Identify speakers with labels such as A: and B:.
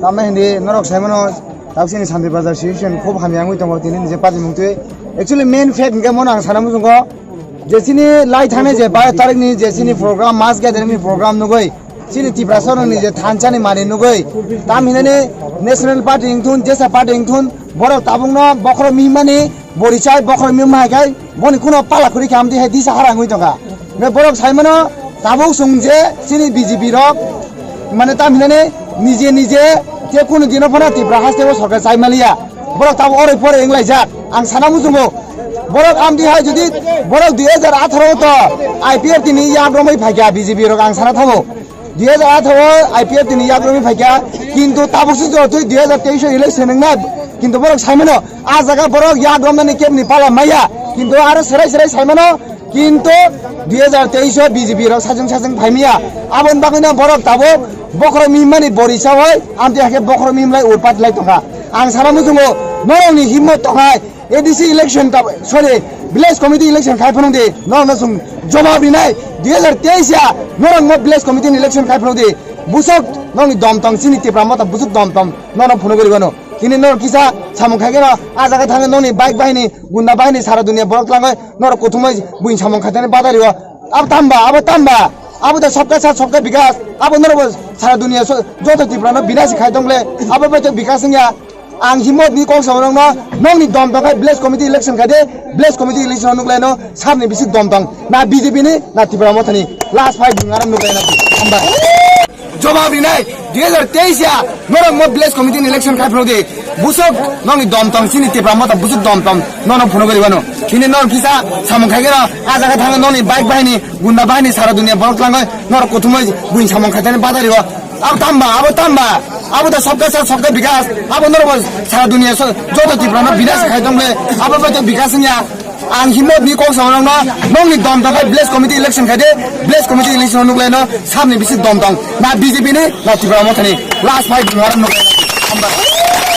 A: Tama hindi norok Simon taksini Sandi Bazar situation খুব হামি আমি তোমার তিনি নিজে পাতি মুক্তি actually main fact nge mon ang sana musung ko jesini lai thane je 12 tarik ni jesini program mass gathering ni program nugoi sini tiprasor ni je thanchani mani nugoi tam hinane national party ingthun jesa party ingthun borok tabung no bokhro mihmani borichai bokhro mihmai gai boni kuno pala khuri kamdi he disa harang hoi toka me borok Simon tabung sungje sini BJP rok মানে তা মিলানে নিজে নিজে যে কোনো দিনও ফোনা তীব্রা হাসতেও সরকার চাই মালিয়া বড় তাও ওরে পরে এংলাই যাক আং সানা মুজুমো বড় আমদি হয় যদি বড় 2018 তো আইপিএফ তিনি ইয়াগ্রমই ফাইকা বিজেপি রক আং সানা থামো 2018 আইপিএফ তিনি ইয়াগ্রমই ফাইকা কিন্তু তাবসু তুই 2023 ইলেকশন না কিন্তু বড় সাইমানো আ জায়গা বড় ইয়াগ্রমনি কেমনি পালা মাইয়া কিন্তু আর সেরাই সেরাই সাইমানো কিন্তু 2023 বিজেপি রক সাজং সাজং ফাইমিয়া আবন বাগিনা বড় তাবো বখর মিমানি বরিসা হয় আমতে হাকে বখর মিমলাই উরপাত লাই তকা আং সারা মুজুমো নরনি হিম্মত তকাই ADC election sorry village committee election খাইফনং দে নরনা সুং জবাব নাই 2023 ya নরং ম ভিলেজ কমিটি ইলেকশন খাইফনং দে বুসক নং দমতং সিনি তে প্রামতা বুসক দমতম নন ফোন করিবানো কিনি নর কিসা সামং খাইগে না আজাga থাঙ্গে ননি বাইক বাহিনী গুন্ডা বাহিনী সারা দুনিয়া বরক লাঙ্গয় নর কোথুমাই বুইন সামং খাইতে বাদারিও আব তাম্বা আবু দা সবকা সাথ সবকা বিকাশ আবু নরব সারা দুনিয়া যত তীব্রানো বিনাশি খাইতংলে আবু বেতো বিকাশ নিয়া আং হিমত নি কং সামরং ন নংনি দম দং ভিলেজ কমিটি ইলেকশন খাইদে ভিলেজ কমিটি ইলেকশন নুকলাইনো সামনে বিসি দম দং না বিজেপি নি না তীব্রা মথানি last fight ngaram nukaina amba জবাব নাই 2023 ya নরং ম ভিলেজ কমিটি ইলেকশন খাইফ্রো দে বুসক নংনি দম দং সিনি তীব্রা মথা বুসক দম দম নন ফোন করিবানো কিনি নর কিসা সামং খাইগে না আজাga থাঙ্গে ননি বাইক বাহিনী গুন্ডা বাহিনী সারা দুনিয়া বরক লাঙ্গয় নর কোথুমাই বুইন সামং খাইতে বাদারিও আব তাম্বা আবু দা সবকা সাথ সবকা বিকাশ আবু নরব সারা দুনিয়া যত তীব্রানো বিনাশ খাইতংলে আবু বেতো বিকাশ নিয়া আং হিমত নি কং সামরং ন নংনি দম দং ভিলেজ কমিটি ইলেকশন খাইদে ভিলেজ কমিটি ইলেকশন নুকলাইনো সামনে বিসি দম দং না বিজেপি নি না তীব্রা মথানি last fight ngaram nukaina amba